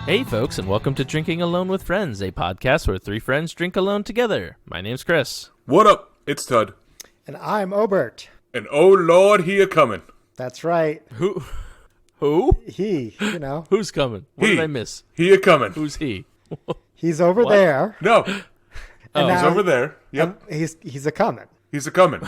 Hey folks, and welcome to Drinking Alone with Friends, a podcast where three friends drink alone together. My name's Chris. What up? It's Tud. And I'm Obert. And oh Lord, he a coming. That's right. Who? He, you know. Who's coming? What did I miss? He a coming. Who's he? He's over there. No. And He's over there. Yep. He's a coming. He's a coming.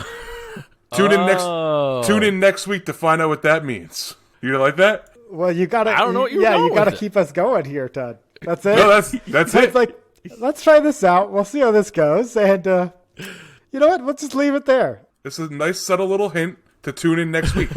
Tune in next week to find out what that means. You like that? Well, you gotta. I don't know what you're Yeah, going you gotta with keep us going here, Tud. That's it. No, that's it. It's like, let's try this out. We'll see how this goes. And you know what? Let's just leave it there. This is a nice, subtle little hint to tune in next week.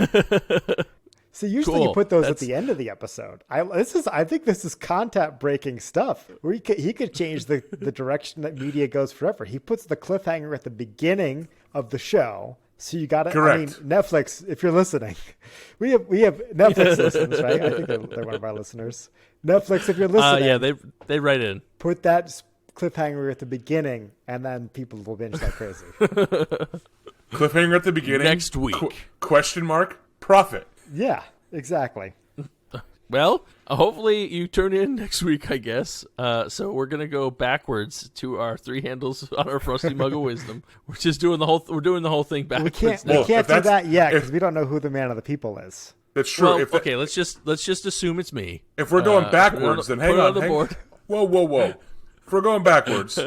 So usually you put those at the end of the episode. I think this is content-breaking stuff. Where he could change the direction that media goes forever. He puts the cliffhanger at the beginning of the show. So you got to. Correct. I mean, Netflix, if you're listening, we have Netflix listeners, right? I think they're one of our listeners. Netflix, if you're listening, yeah, they write in. Put that cliffhanger at the beginning, and then people will binge like crazy. Cliffhanger at the beginning. Next week. Question mark. Profit. Yeah, exactly. Well, hopefully you tune in next week, I guess. So we're gonna go backwards to our three handles on our Frosty Mug of Wisdom. We're just doing the whole. We're doing the whole thing backwards. We can't do that yet because we don't know who the man of the people is. That's true. Well, okay, let's just assume it's me. If we're going backwards, then hang on. Whoa. If we're going backwards,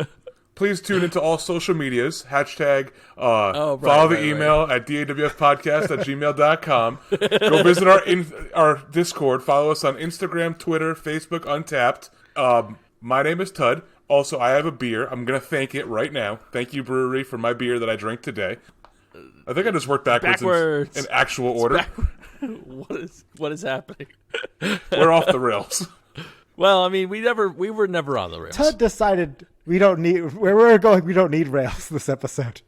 please tune into all social medias. Hashtag follow the email at dawfpodcast@gmail.com. Go visit our Discord. Follow us on Instagram, Twitter, Facebook, Untapped. My name is Tud. Also, I have a beer. I'm going to thank it right now. Thank you, brewery, for my beer that I drank today. I think I just worked backwards. In actual order. What is happening? We're off the rails. Well, I mean, we were never on the rails. Tud decided we don't need where we're going. We don't need rails this episode.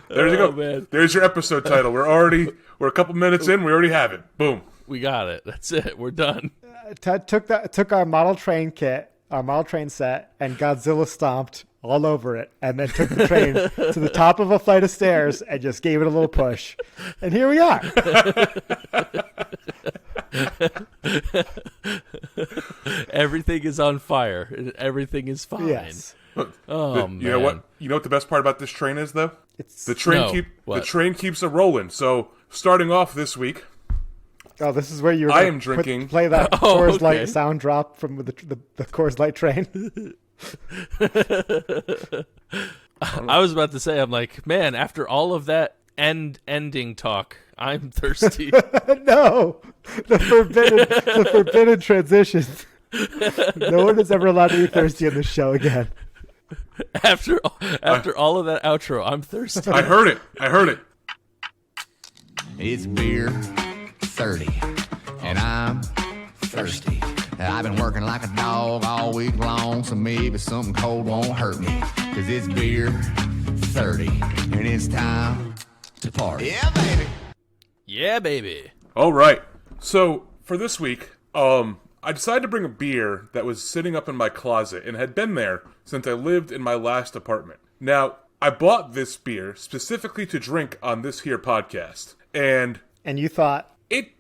There you go. Man. There's your episode title. We're a couple minutes in. We already have it. Boom. We got it. That's it. We're done. Tud took our model train kit, our model train set, and Godzilla stomped all over it, and then took the train to the top of a flight of stairs and just gave it a little push. And here we are. Everything is on fire. Everything is fine. Yes. Oh man. You know what? You know what the best part about this train is, though? The train keeps a rolling. So starting off this week. Oh, this is where you play that Coors Light sound drop from the Coors Light train. I was about to say, I'm like, man, after all of that ending talk, I'm thirsty. No, the forbidden transitions. No one is ever allowed to be thirsty on this show again. After all of that outro, I'm thirsty. I heard it. It's beer 30, and I'm thirsty. I've been working like a dog all week long, so maybe something cold won't hurt me. Cause it's beer 30, and it's time to party. Yeah, baby. Yeah, baby. All right. So for this week, I decided to bring a beer that was sitting up in my closet and had been there since I lived in my last apartment. Now, I bought this beer specifically to drink on this here podcast, and you thought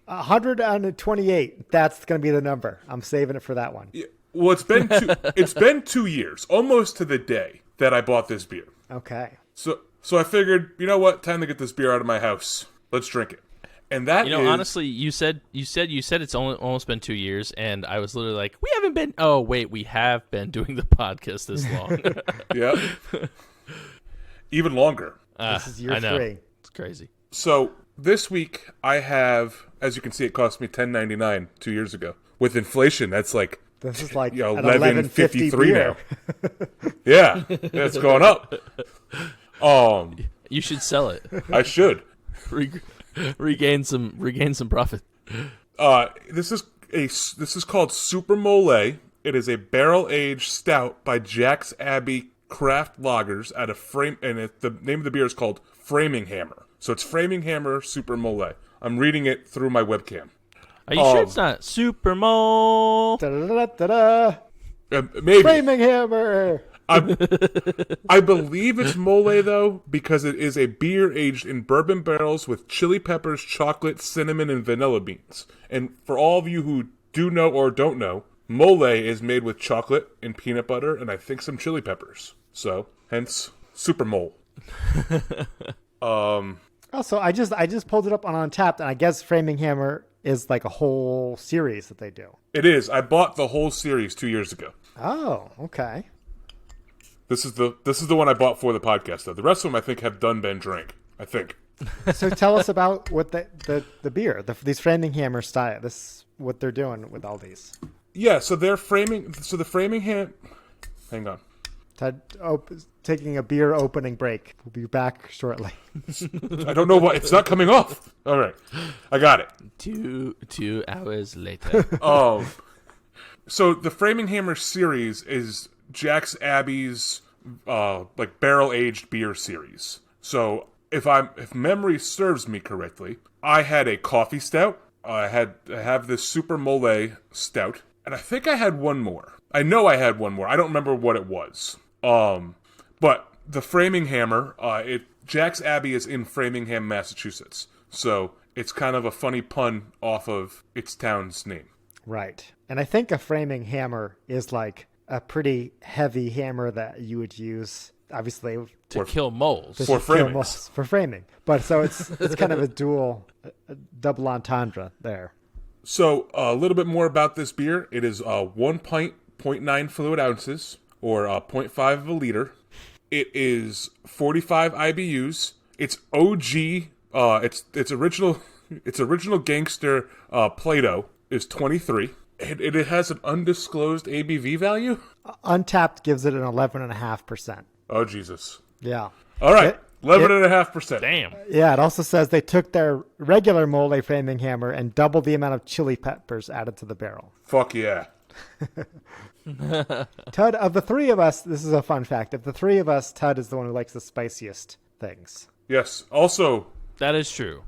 128. That's going to be the number. I'm saving it for that one. Yeah, well, it's been 2 years, almost to the day that I bought this beer. Okay. So I figured, you know what? Time to get this beer out of my house. Let's drink it. And that honestly, you said it's almost been 2 years, and I was literally like, we haven't been. Oh wait, we have been doing the podcast this long. Yeah. Even longer. This is year 3. It's crazy. So this week I have, as you can see, it cost me $10.99 2 years ago. With inflation, that's like this is like $11.53 now. Yeah, it's going up. You should sell it. I should regain some profit. This is called Super Mole. It is a barrel aged stout by Jack's Abbey Craft Lagers at a frame, and the name of the beer is called Framing Hammer. So it's Framing Hammer Super Mole. I'm reading it through my webcam. Are you sure it's not Super Mole? Maybe. Framing Hammer. I believe it's mole, though, because it is a beer aged in bourbon barrels with chili peppers, chocolate, cinnamon, and vanilla beans. And for all of you who do know or don't know, mole is made with chocolate and peanut butter and I think some chili peppers. So, hence, super mole. Also, I just pulled it up on Untapped, and I guess Framing Hammer is like a whole series that they do. It is. I bought the whole series 2 years ago. Oh, okay. This is the one I bought for the podcast, though. The rest of them, I think, have been drank. I think. So tell us about what the beer, these Framing Hammer style. This what they're doing with all these. Yeah, so they're framing. So the Framing Ham. Hang on. Ted, taking a beer opening break. We'll be back shortly. I don't know why it's not coming off. All right, I got it. 2 hours later. So the Framing Hammer series is Jack's Abbey's like barrel aged beer series. So if memory serves me correctly, I had a coffee stout. I have this Super Mole stout, and I think I had one more. I know I had one more. I don't remember what it was. But the Framing Hammer, Jack's Abbey is in Framingham, Massachusetts. So it's kind of a funny pun off of its town's name. Right. And I think a Framing Hammer is like a pretty heavy hammer that you would use, obviously, to kill moles. For framing. For framing. But so it's kind of a double entendre there. So a little bit more about this beer. It is 1 pint, 0.9 fluid ounces, or 0.5 of a liter. It is 45 IBUs. It's OG. Its original gangster Play-Doh is 23. It has an undisclosed ABV value. Untapped gives it an 11.5%. Oh Jesus! Yeah. All right, 11.5%. Damn. Yeah. It also says they took their regular Mole Framing Hammer and doubled the amount of chili peppers added to the barrel. Fuck yeah. Tud, of the three of us, this is a fun fact. Of the three of us, Tud is the one who likes the spiciest things. Yes. Also, That is true.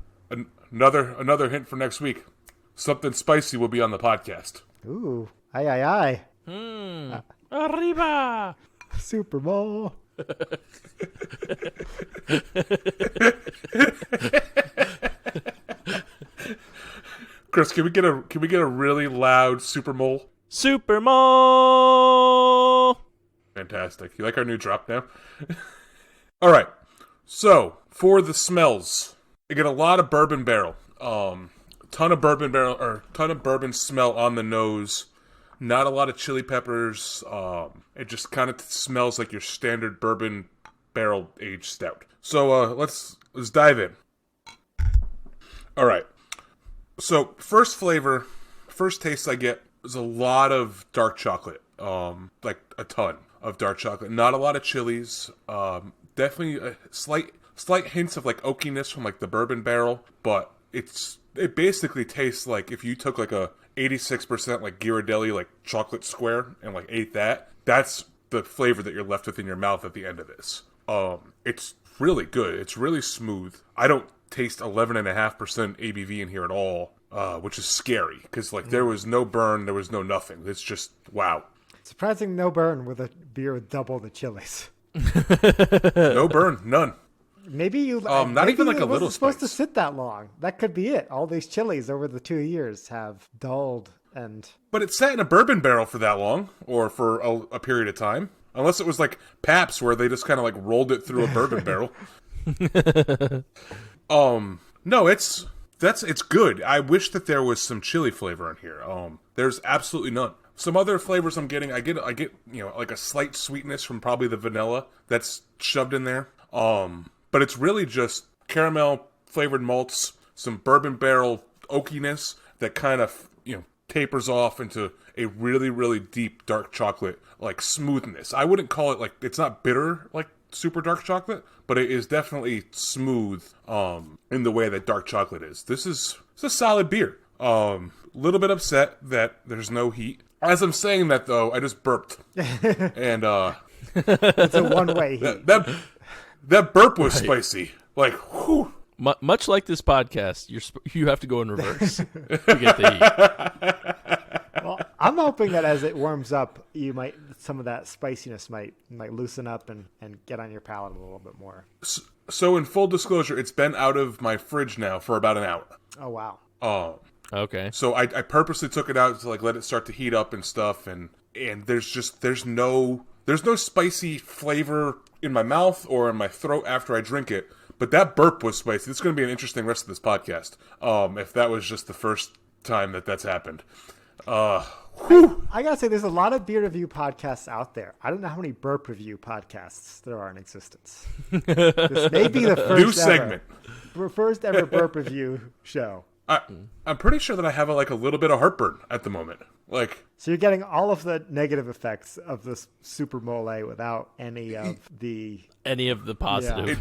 another hint for next week. Something spicy will be on the podcast. Ooh, aye. Arriba! Super Bowl. Chris, can we get a really loud super mole? Super Mole! Fantastic. You like our new drop now? All right. So, for the smells, I get a lot of bourbon barrel. Ton of bourbon smell on the nose. Not a lot of chili peppers. It just kind of smells like your standard bourbon barrel aged stout. So let's dive in. All right. So first taste I get is a lot of dark chocolate. Like a ton of dark chocolate. Not a lot of chilies. Definitely a slight hints of like oakiness from like the bourbon barrel, but it basically tastes like if you took like a 86% like Ghirardelli like chocolate square and like ate that. That's the flavor that you're left with in your mouth at the end of this. It's really good. It's really smooth. I don't taste 11.5% ABV in here at all, which is scary because like there was no burn, there was no nothing. It's just wow. Surprising no burn with a beer with double the chilies. No burn, none. Maybe you not even like a little spice. Supposed to sit that long. That could be it. All these chilies over the 2 years have dulled and. But it sat in a bourbon barrel for that long, or for a period of time, unless it was like Pabst, where they just kind of like rolled it through a bourbon barrel. No, it's good. I wish that there was some chili flavor in here. There's absolutely none. Some other flavors I get, like a slight sweetness from probably the vanilla that's shoved in there. But it's really just caramel flavored malts, some bourbon barrel oakiness that kind of, tapers off into a really, really deep dark chocolate, like smoothness. I wouldn't call it like, it's not bitter like super dark chocolate, but it is definitely smooth, in the way that dark chocolate is. It's a solid beer. Little bit upset that there's no heat. As I'm saying that though, I just burped. And, it's a one-way heat. That burp was spicy. Like, whew. Much like this podcast, you have to go in reverse to get the heat. Well, I'm hoping that as it warms up, some of that spiciness might loosen up and get on your palate a little bit more. So in full disclosure, it's been out of my fridge now for about an hour. Oh wow. Okay. So I purposely took it out to like let it start to heat up and stuff, and there's no spicy flavor in my mouth or in my throat after I drink it. But that burp was spicy. This is going to be an interesting rest of this podcast. If that was just the first time that's happened. I gotta say, there's a lot of beer review podcasts out there. I don't know how many burp review podcasts there are in existence. This may be the first ever burp review show. I'm pretty sure that I have a little bit of heartburn at the moment. So you're getting all of the negative effects of this super mole without any of the positive.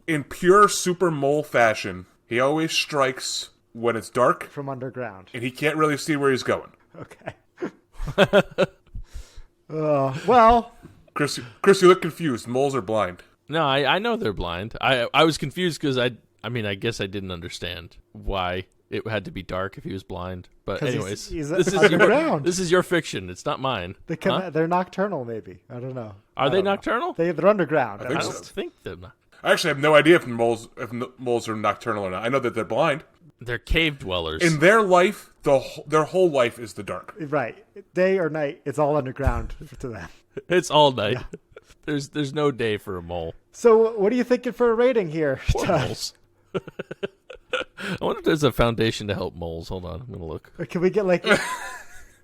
In pure super mole fashion, he always strikes when it's dark from underground, and he can't really see where he's going. Okay. Well, Chris, you look confused. Moles are blind. No, I know they're blind. I was confused because I guess I didn't understand why it had to be dark if he was blind. But anyways, this is your fiction. It's not mine. They're nocturnal, maybe. I don't know. Are they nocturnal? They're underground. I don't think they're not. I actually have no idea if moles are nocturnal or not. I know that they're blind. They're cave dwellers. In their life, their whole life is the dark. Right. Day or night, it's all underground to them. It's all night. Yeah. There's no day for a mole. So what are you thinking for a rating here? Poor moles. I wonder if there's a foundation to help moles. Hold on, I'm going to look. Can we get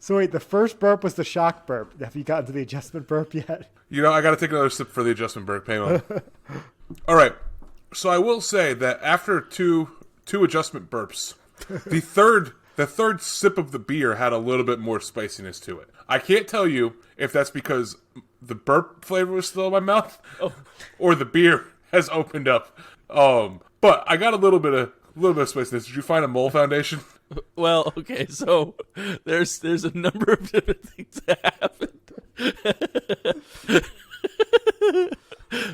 So wait, the first burp was the shock burp. Have you gotten to the adjustment burp yet? I got to take another sip for the adjustment burp. Hang on. All right. So I will say that after two adjustment burps, the third sip of the beer had a little bit more spiciness to it. I can't tell you if that's because the burp flavor was still in my mouth or the beer has opened up. But I got a little bit of spiciness. Did you find a mole foundation? Well, okay, so there's a number of different things that happened.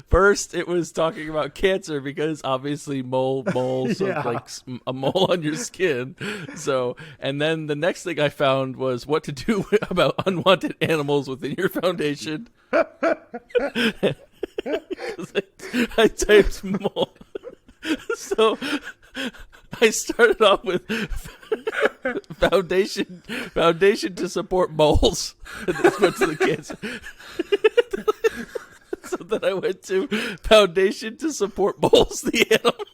First, it was talking about cancer because obviously moles are like a mole on your skin. So, and then the next thing I found was what to do about unwanted animals within your foundation. I typed mole. So I started off with foundation to support moles. And then went to the cancer. So then I went to foundation to support moles, the animal.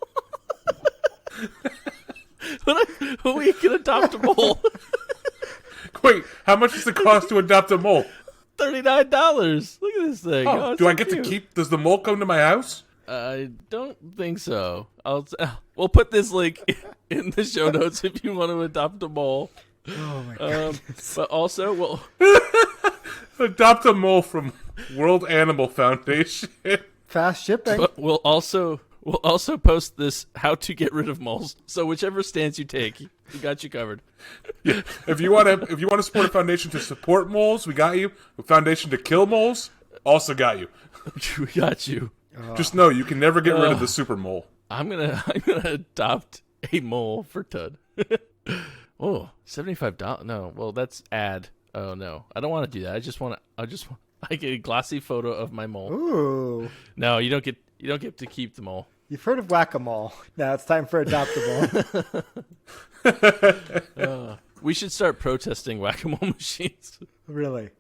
But we can adopt a mole. Wait, how much does it cost to adopt a mole? $39. Look at this thing. Oh, do I get to keep? Does the mole come to my house? I don't think so. We'll put this link in the show notes if you want to adopt a mole. Oh my god! But also, we'll adopt a mole from World Animal Foundation. Fast shipping. But we'll also post this how to get rid of moles. So whichever stance you take, we got you covered. Yeah. If you want to support a foundation to support moles, we got you. A foundation to kill moles, also got you. We got you. Just know you can never get rid of the super mole. I'm gonna adopt a mole for Tud. Oh, $75. No, well that's ad. Oh no, I don't want to do that. I just want I get a glossy photo of my mole. Ooh. No, you don't get to keep the mole. You've heard of whack-a-mole. Now it's time for adoptable. We should start protesting whack-a-mole machines. Really?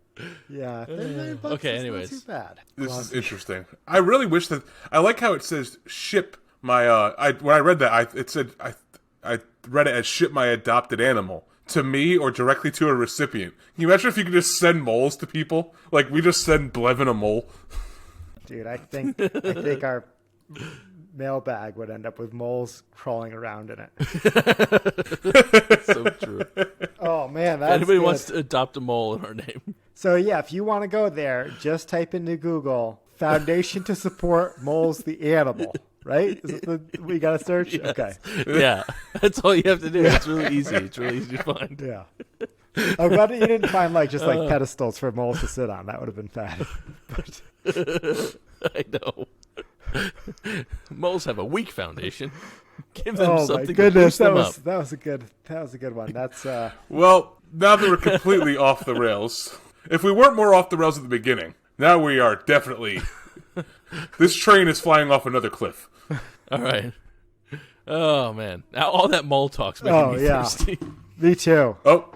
Yeah. Okay, anyways. Not too bad. This is interesting. I really wish that I like how it says ship my when I read that I read it as ship my adopted animal to me or directly to a recipient. Can you imagine if you could just send moles to people? Like we just send Blevin a mole. Dude, I think our mailbag would end up with moles crawling around in it. So true. Oh man, that's anybody good. wants to adopt a mole in our name. So yeah, if you want to go there, just type into Google Foundation to Support Moles the Animal. Right? Is it we got to search? Yes. Okay. Yeah, that's all you have to do. It's really easy. It's really easy to find. Yeah. I'm glad that you didn't find just pedestals for moles to sit on. That would have been bad. I know. Moles have a weak foundation. Give them something. My goodness, to boost them that was a good one. That's Well, now that we're completely off the rails, if we weren't more off the rails at the beginning, now we are definitely. This train is flying off another cliff. All right. Oh man, now all that mole talk's making me thirsty. Me too. Oh,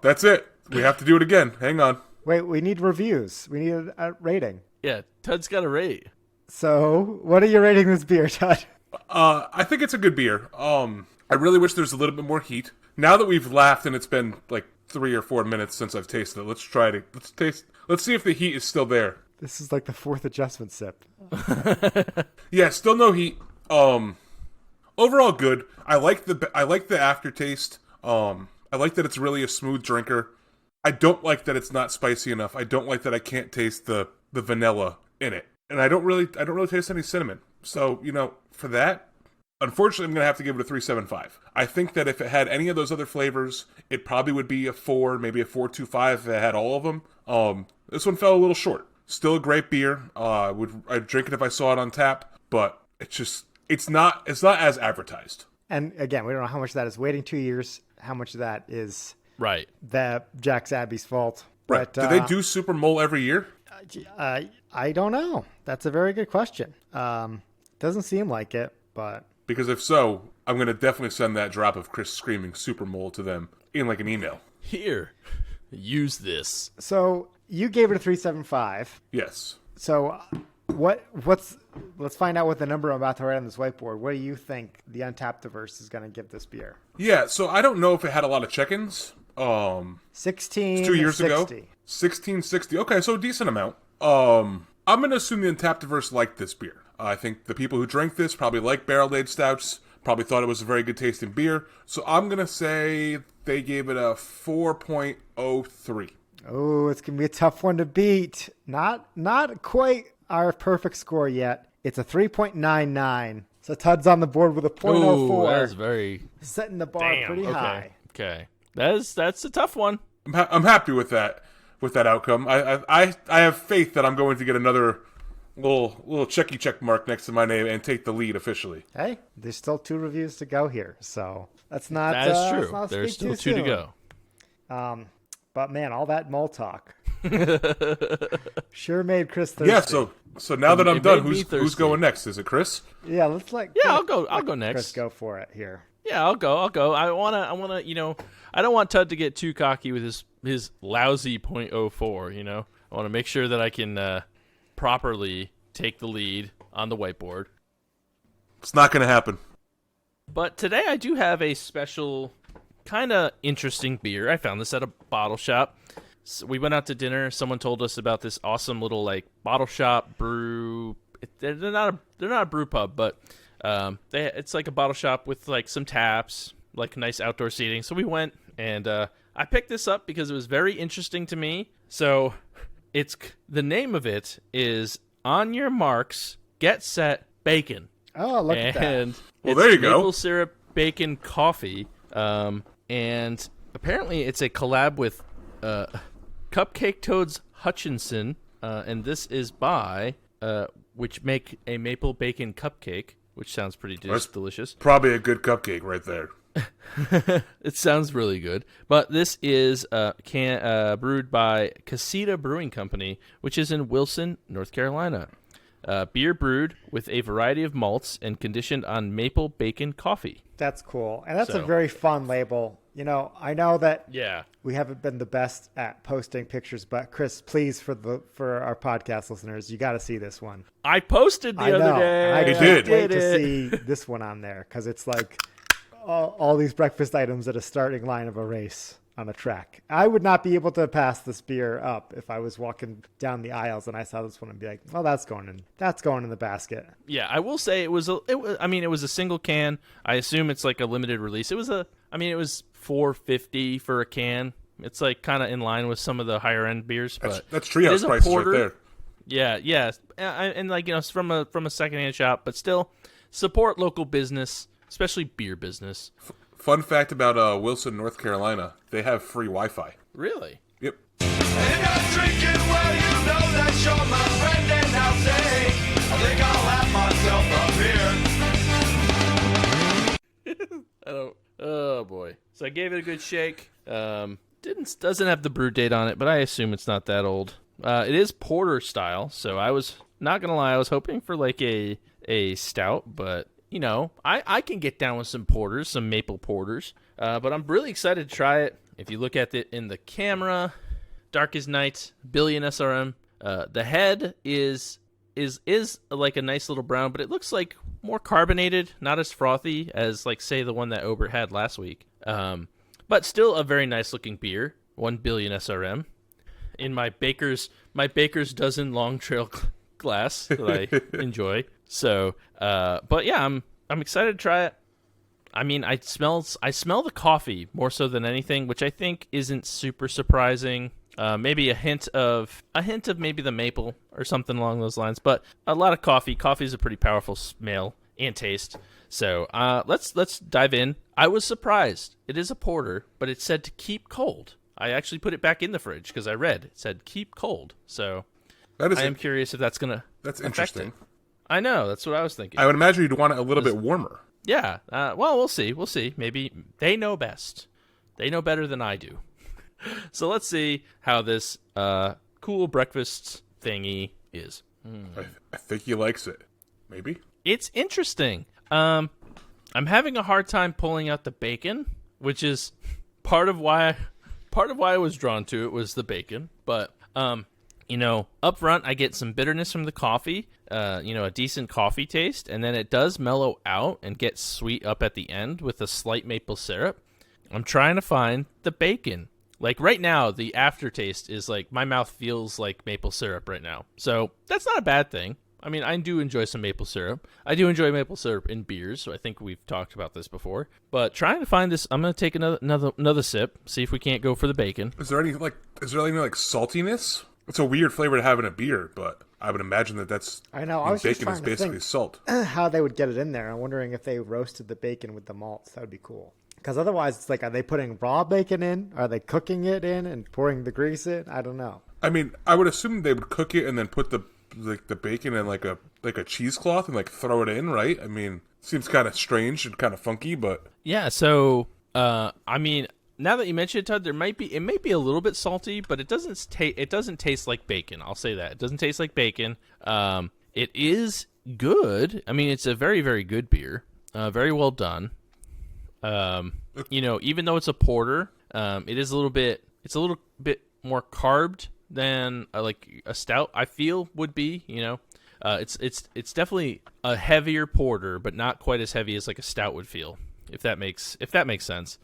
that's it. We have to do it again. Hang on. Wait, we need reviews. We need a rating. Yeah, Tud's got a rate. So, what are you rating this beer, Tud? I think it's a good beer. I really wish there's a little bit more heat. Now that we've laughed and it's been like 3 or 4 minutes since I've tasted it, let's see if the heat is still there. This is like the 4th adjustment sip. Yeah, still no heat. Overall good. I like the aftertaste. I like that it's really a smooth drinker. I don't like that it's not spicy enough. I don't like that I can't taste the vanilla in it. And I don't really taste any cinnamon. So, for that, unfortunately, I'm going to have to give it a 3.75. I think that if it had any of those other flavors, it probably would be a 4, maybe a 4.25 if it had all of them. This one fell a little short. Still a great beer. I'd drink it if I saw it on tap, but it's not as advertised. And again, we don't know how much of that is waiting 2 years, how much of that is right that Jack's Abbey's fault. Right. But, do they do Super Mole every year? I don't know. That's a very good question. Doesn't seem like it, but... Because if so, I'm going to definitely send that drop of Chris screaming Super Mole to them in like an email. Here, use this. So you gave it a 3.75. Yes. So let's find out what the number I'm about to write on this whiteboard. What do you think the Untapped-iverse is going to give this beer? Yeah, so I don't know if it had a lot of check-ins. 16 2 years 60. ago. 1660. Okay, so a decent amount. I'm going to assume the Untapped-iverse liked this beer. I think the people who drank this probably like barrel-aged stouts, probably thought it was a very good tasting beer. So I'm going to say they gave it a 4.03. Oh, it's going to be a tough one to beat. Not quite our perfect score yet. It's a 3.99. So Tud's on the board with a 0.04. That's very... Setting the bar pretty high. Okay. That's a tough one. I'm happy with that outcome. I have faith that I'm going to get another little check mark next to my name and take the lead officially. Hey, there's still 2 reviews to go here, so that's not. That is true. There's still 2 to go. But man, all that mole talk sure made Chris thirsty. Yeah. So now that I'm done, who's going next? Is it Chris? Yeah, let's I'll go next. Chris, go for it here. Yeah, I'll go. I wanna. I don't want Tud to get too cocky with his lousy 0.04. I want to make sure that I can properly take the lead on the whiteboard. It's not going to happen. But today I do have a special, kind of interesting beer. I found this at a bottle shop. So we went out to dinner. Someone told us about this awesome little bottle shop brew. They're not a brew pub, but it's like a bottle shop with some taps, nice outdoor seating. So we went, and I picked this up because it was very interesting to me. So the name of it is On Your Marks, Get Set, Bacon. Oh, look at that. And well, there you go. Maple syrup bacon coffee. And apparently it's a collab with Cupcake Toads Hutchinson. And this is by which make a maple bacon cupcake, which sounds pretty delicious. Probably a good cupcake right there. It sounds really good. But this is brewed by Casita Brewing Company, which is in Wilson, North Carolina. Beer brewed with a variety of malts and conditioned on maple bacon coffee. That's cool. And that's a very fun label. I know that we haven't been the best at posting pictures, but Chris, please, for our podcast listeners, you got to see this one. I posted the other day. I did. Wait to see this one on there because it's like all these breakfast items at a starting line of a race on a track. I would not be able to pass this beer up if I was walking down the aisles and I saw this one and be like, "Well, that's going in the basket." Yeah, I will say it was a single can. I assume it's like a limited release. It was $4.50 for a can. It's kind of in line with some of the higher end beers, but that's treehouse prices right there. Yeah, and from a secondhand shop, but still support local business, especially beer business. Fun fact about Wilson, North Carolina, they have free Wi-Fi. Really? Yep. And if you're drinking, well, you know that you're my friend, and now say, I think I'll have myself a beer. Oh boy. So I gave it a good shake. Doesn't have the brew date on it, but I assume it's not that old. It is porter style, so I was not gonna lie, I was hoping for a stout, but you know, I can get down with some porters, some maple porters. But I'm really excited to try it. If you look at it in the camera, Dark as Night, billion SRM. The head is like a nice little brown, but it looks like more carbonated, not as frothy as, like, say, the one that Obert had last week. But still a very nice looking beer. 1 billion SRM. In my baker's dozen long trail glass that I enjoy. So, but yeah, I'm excited to try it. I mean, I smell the coffee more so than anything, which I think isn't super surprising. Maybe a hint of maybe the maple or something along those lines, but a lot of coffee. Coffee is a pretty powerful smell and taste. So let's dive in. I was surprised. It is a porter, but it said to keep cold. I actually put it back in the fridge because I read it said keep cold. So I am curious if that's interesting. It. I know, that's what I was thinking. I would imagine you'd want it a little bit warmer. Yeah. Well, we'll see. We'll see. Maybe they know best. They know better than I do. So let's see how this cool breakfast thingy is. I think he likes it. Maybe. It's interesting. I'm having a hard time pulling out the bacon, which is part of why I was drawn to it was the bacon. But you know, up front I get some bitterness from the coffee. You know, a decent coffee taste, and then it does mellow out and get sweet up at the end with a slight maple syrup. I'm trying to find the bacon. Like right now, the aftertaste is like my mouth feels like maple syrup right now. So that's not a bad thing. I mean, I do enjoy some maple syrup. I do enjoy maple syrup in beers, so I think we've talked about this before. But trying to find this, I'm going to take another sip, see if we can't go for the bacon. Is there any saltiness? It's a weird flavor to have in a beer, but I would imagine that's. I know. I was bacon just is basically salt. How they would get it in there. I'm wondering if they roasted the bacon with the malts. That would be cool. Because otherwise, it's like, are they putting raw bacon in? Are they cooking it in and pouring the grease in? I don't know. I mean, I would assume they would cook it and then put the bacon in like a cheesecloth and like throw it in, right? I mean, seems kind of strange and kind of funky, but yeah. So, I mean, now that you mention it, Tud, it might be a little bit salty, but it doesn't taste like bacon. I'll say that it doesn't taste like bacon. It is good. I mean, it's a very, very good beer. Very well done. You know, even though it's a porter, it's a little bit more carbed than like a stout, I feel would be, you know. It's definitely a heavier porter, but not quite as heavy as like a stout would feel, if that makes sense.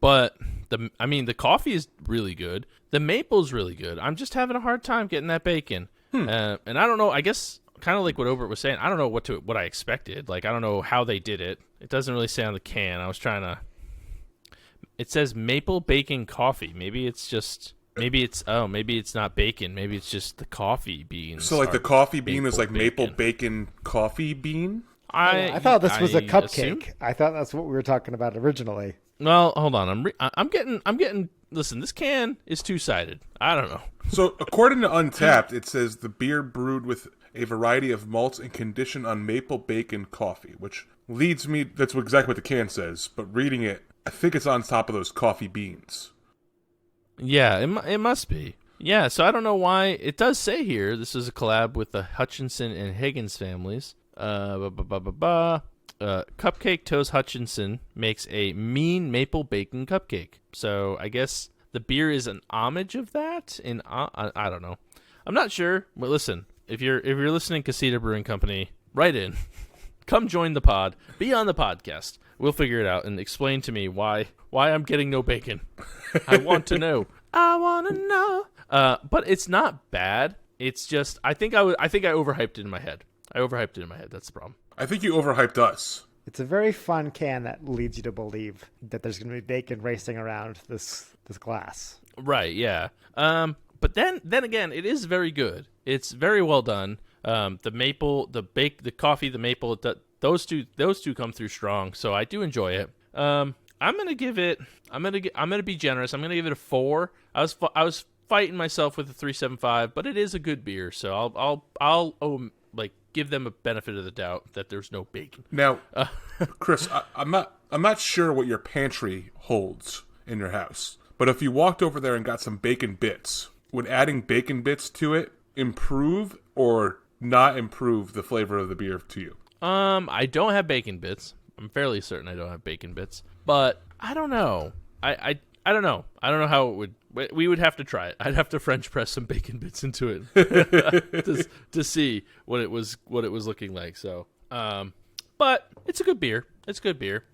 But the coffee is really good. The maple's really good. I'm just having a hard time getting that bacon. And I don't know, I guess kind of like what Obert was saying, I don't know what I expected. Like, I don't know how they did it. It doesn't really say on the can. I was trying to. It says maple bacon coffee. Maybe it's not bacon. Maybe it's just the coffee beans. So like the coffee bean is like maple bacon coffee bean? I thought this was a cupcake. I thought that's what we were talking about originally. Well, hold on. I'm getting. Listen, this can is two-sided. I don't know. So according to Untapped, it says the beer brewed with a variety of malts and conditioned on maple bacon coffee, which leads me. That's exactly what the can says. But reading it, I think it's on top of those coffee beans. Yeah, it must be. Yeah, so I don't know why. It does say here this is a collab with the Hutchinson and Higgins families. Cupcake Toast Hutchinson makes a mean maple bacon cupcake. So I guess the beer is an homage of that. I don't know. I'm not sure. But listen, if you're listening, Casita Brewing Company, write in. Come join the pod. Be on the podcast. We'll figure it out and explain to me why I'm getting no bacon. I want to know. I want to know. But it's not bad. It's just I think I overhyped it in my head. That's the problem. I think you overhyped us. It's a very fun can that leads you to believe that there's going to be bacon racing around this glass. Right, yeah. But then again, it is very good. It's very well done. The maple, the coffee, the maple, those two come through strong. So I do enjoy it. I'm gonna be generous. I'm gonna give it a 4. I was fighting myself with a 3.75, but it is a good beer. So I'll give them a benefit of the doubt that there's no bacon. Now, Chris, I'm not sure what your pantry holds in your house, but if you walked over there and got some bacon bits, would adding bacon bits to it improve or not improve the flavor of the beer to you? I don't have bacon bits. I'm fairly certain I don't have bacon bits, but I don't know. I don't know. I don't know how it would. We would have to try it. I'd have to French press some bacon bits into it to see what it was looking like. So, but it's a good beer. It's a good beer.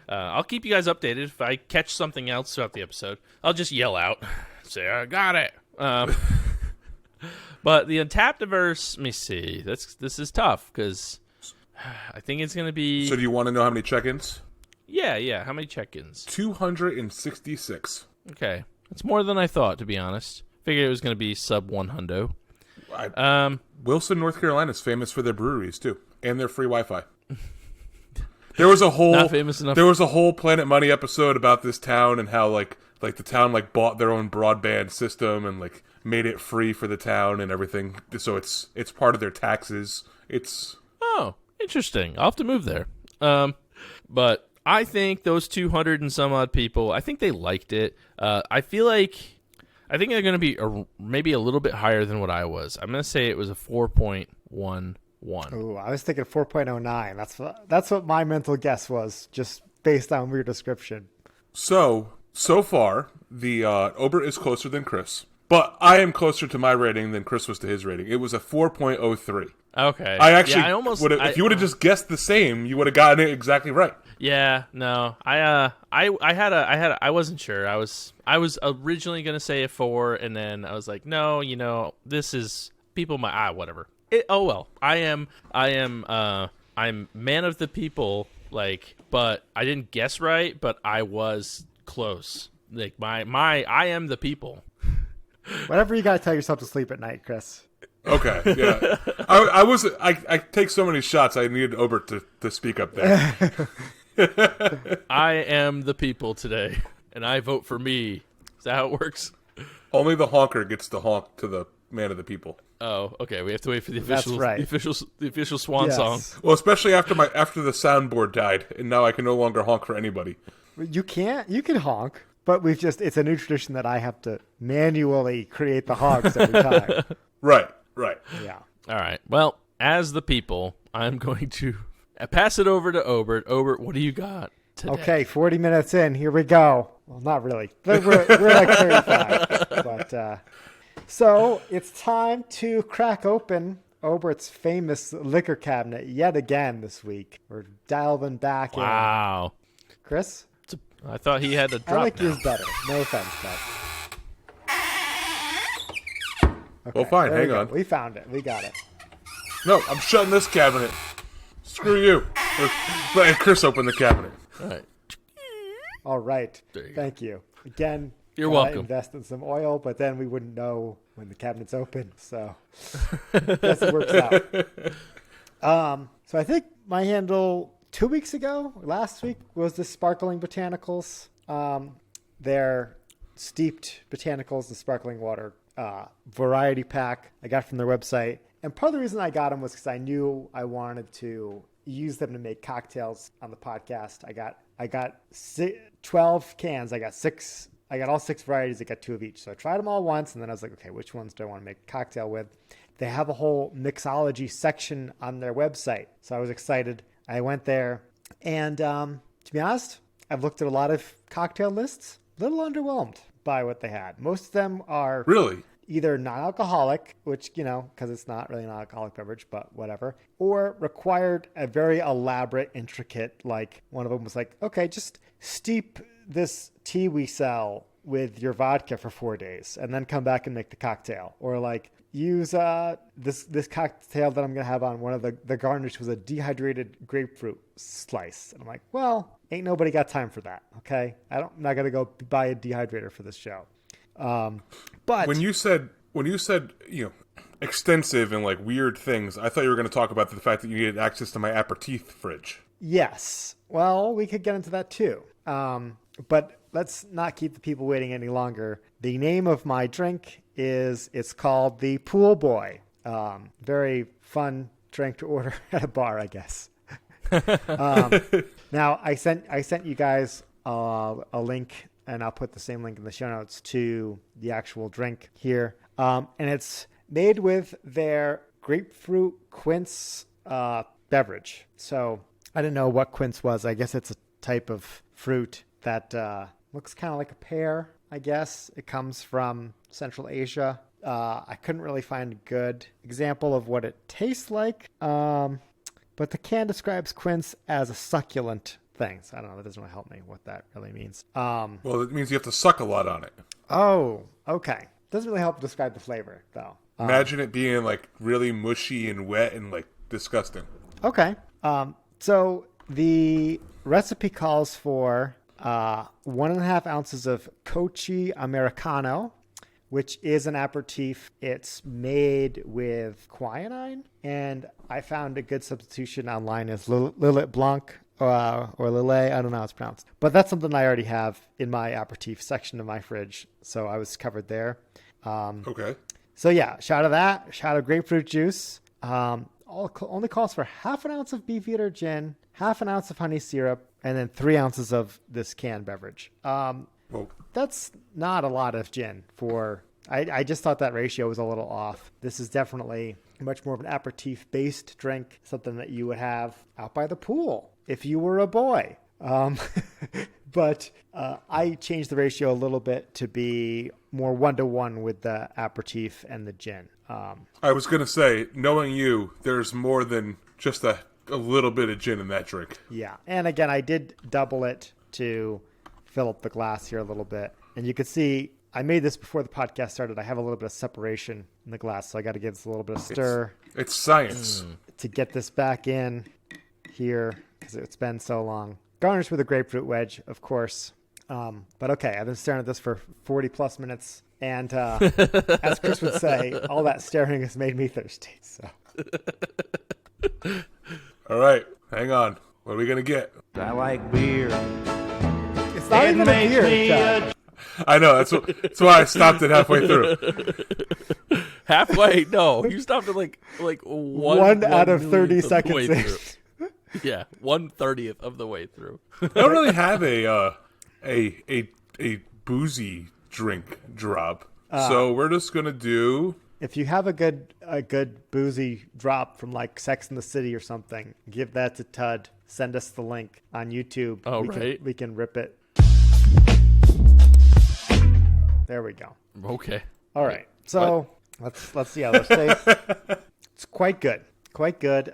I'll keep you guys updated if I catch something else throughout the episode. I'll just yell out, say I got it. But the Untapped-iverse, let me see. This is tough because I think it's going to be. So do you want to know how many check-ins? Yeah. How many check-ins? 266. Okay. That's more than I thought, to be honest. Figured it was going to be sub 100. Wilson, North Carolina is famous for their breweries, too, and their free Wi-Fi. There was a whole Not famous enough. There was a whole Planet Money episode about this town and how like the town like bought their own broadband system and like made it free for the town and everything. So it's part of their taxes. Oh, interesting. I'll have to move there. But I think those 200 and some odd people, I think they liked it. I think they're going to be maybe a little bit higher than what I was. I'm going to say it was a 4.11. Ooh, I was thinking 4.09. That's what my mental guess was, just based on your description. So far, the Obert is closer than Chris, but I am closer to my rating than Chris was to his rating. It was a 4.03. Okay. I actually I almost would have, if you would have just guessed the same, you would have gotten it exactly right. Yeah, no. I wasn't sure. I was originally going to say a 4 and then I was like, no, this is people whatever. I'm man of the people, but I didn't guess right, but I was close. Like I am the people. Whatever you gotta tell yourself to sleep at night, Chris. Okay, yeah. I take so many shots. I needed Obert to speak up there. I am the people today, and I vote for me. Is that how it works? Only the honker gets to honk to the man of the people. Oh, okay. We have to wait for the official, That's right. the official swan song. Well, especially after the soundboard died, and now I can no longer honk for anybody. You can't. You can honk, but it's a new tradition that I have to manually create the honks every time. Right. Yeah. All right. Well, as the people, I'm going to pass it over to Obert. Obert, what do you got today? Okay, 40 minutes in. Here we go. Well, not really. We're like 35. But so it's time to crack open Obert's famous liquor cabinet yet again this week. We're delving back in. Wow. Chris? I thought he had a drop. I like now. yours better. No offense, but. Okay, Well, fine. there Hang we go. on. We found it. We got it. No, I'm shutting this cabinet. Screw you. Let Chris open the cabinet. All right. All right. There you go. Thank you. Again, You're gotta welcome. invest in some oil, but then we wouldn't know when the cabinet's open. So guess it works out. So I think my handle last week, was the Sparkling Botanicals. Their steeped botanicals and sparkling water variety pack I got from their website. And part of the reason I got them was because I knew I wanted to use them to make cocktails on the podcast. I got 12 cans. I got all 6 varieties. I got 2 of each. So I tried them all once, and then I was like, okay, which ones do I want to make a cocktail with? They have a whole mixology section on their website. So I was excited. I went there, and to be honest, I've looked at a lot of cocktail lists. A little underwhelmed by what they had. Most of them are Really? either non-alcoholic, which, because it's not really an alcoholic beverage, but whatever, or required a very elaborate, intricate, like one of them was like, okay, just steep this tea we sell with your vodka for 4 days and then come back and make the cocktail. Or like use this cocktail that I'm going to have on one of the garnish was a dehydrated grapefruit slice. And I'm like, well, ain't nobody got time for that. Okay. I'm not going to go buy a dehydrator for this show. But when you said, extensive and like weird things, I thought you were going to talk about the fact that you needed access to my aperitif fridge. yes, well, we could get into that too. But let's not keep the people waiting any longer. The name of my drink it's called the Pool Boy. Very fun drink to order at a bar, I guess. Now I sent you guys a link, and I'll put the same link in the show notes to the actual drink here. And it's made with their grapefruit quince beverage. So I didn't know what quince was. I guess it's a type of fruit that looks kind of like a pear, I guess. It comes from Central Asia. I couldn't really find a good example of what it tastes like. But the can describes quince as a succulent thing. So I don't know. That doesn't really help me what that really means. Well, it means you have to suck a lot on it. Oh, okay. Doesn't really help describe the flavor, though. Imagine it being like really mushy and wet and like disgusting. Okay. So the recipe calls for 1.5 ounces of Kochi Americano, which is an aperitif. It's made with quinine, and I found a good substitution online as Lillet Blanc or Lillet. I don't know how it's pronounced, but that's something I already have in my aperitif section of my fridge, so I was covered there. Okay. So yeah, shot of that, shot of grapefruit juice. Only calls for 1/2 ounce of Beefeater gin, 1/2 ounce of honey syrup, and then 3 ounces of this canned beverage. Well, That's not a lot of gin for. I just thought that ratio was a little off. This is definitely much more of an aperitif-based drink, something that you would have out by the pool if you were a boy. But I changed the ratio a little bit to be more 1-to-1 with the aperitif and the gin. I was going to say, knowing you, there's more than just a little bit of gin in that drink. Yeah. And again, I did double it to fill up the glass here a little bit. And you can see I made this before the podcast started. I have a little bit of separation in the glass, so I got to give this a little bit of stir. It's science. To get this back in here because it's been so long. Garnished with a grapefruit wedge, of course. But okay, I've been staring at this for 40 plus minutes. And as Chris would say, all that staring has made me thirsty. So. All right, hang on. What are we going to get? I like beer. It's not even a beer, Chad. I know, that's why I stopped it halfway through. Halfway? No, you stopped at like one out of 30 seconds in. Yeah, 1/30th of the way through. I don't really have a boozy drink drop, so we're just gonna do. If you have a good boozy drop from like Sex in the City or something, give that to Tud. Send us the link on YouTube. Oh, we can rip it. There we go. Okay. All right. So let's see how this tastes. It's quite good. Quite good.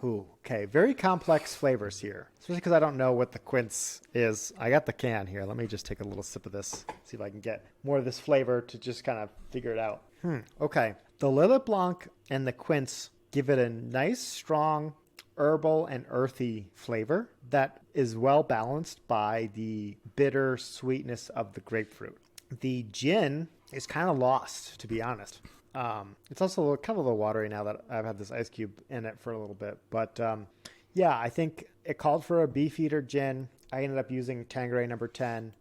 Okay. Very complex flavors here, especially because I don't know what the quince is. I got the can here. Let me just take a little sip of this. See if I can get more of this flavor to just kind of figure it out. Okay. The Lillet Blanc and the quince give it a nice, strong, herbal and earthy flavor that is well balanced by the bitter sweetness of the grapefruit. The gin is kind of lost, to be honest. It's also kind of a little watery now that I've had this ice cube in it for a little bit. But yeah, I think it called for a Beefeater gin. I ended up using Tanqueray number 10.